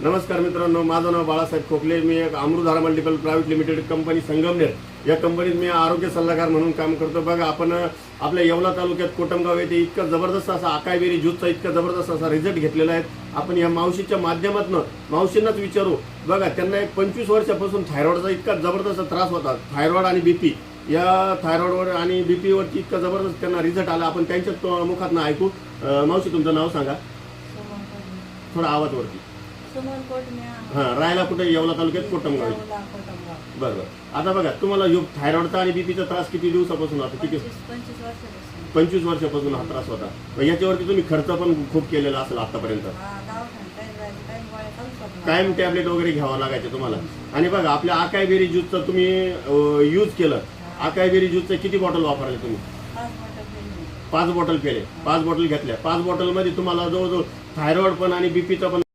नमस्कार मित्रांनो, माझं नाव बाळासाहेब खोकले. मी एक Amritdhara multiple private limited company Sangamner या कंपनीत मी आरोग्य सल्लागार म्हणून काम करतो. बघा, आपण आपल्या येवला तालुक्यात कोटमगाव येथे इतका जबरदस्त असा अकायबेरी ज्यूसचा इतका जबरदस्त असा रिझल्ट घेतलेला आहे. आपण या मावशीच्या माध्यमातून मावशींनाच विचारू. बघा, त्यांना एक 25 वर्षापासून थायरॉइडचा इतका जबरदस्त त्रास होता. थायरॉइड आणि बीपी, या थायरॉइडवर आणि बीपी वरती इतका जबरदस्त त्यांना रिझल्ट आला. आपण त्यांच्याच मुखातनं ऐकू. मावशी, तुमचं नाव सांगा. थोडा आवाज वरती. हां, राहायला कुठे? येवला तालुक्यात कोटमगाव. बरं. आता बघा, तुम्हाला थायरॉइडचा आणि बीपीचा त्रास किती दिवसापासून होता? किती? 25 वर्षापासून हा त्रास होता. याच्यावरती तुम्ही खर्च पण खूप केलेला असेल आतापर्यंत. कायम टॅबलेट वगैरे घ्यावं लागायचे तुम्हाला. आणि बघा, आपल्या अकायबेरी ज्यूसचं तुम्ही यूज केलं. अकायबेरी ज्यूसचे किती बॉटल वापरले तुम्ही? 5 बॉटल केले. 5 बॉटल घेतल्या. 5 बॉटलमध्ये तुम्हाला जवळजवळ थायरॉइड पण आणि बीपीचा पण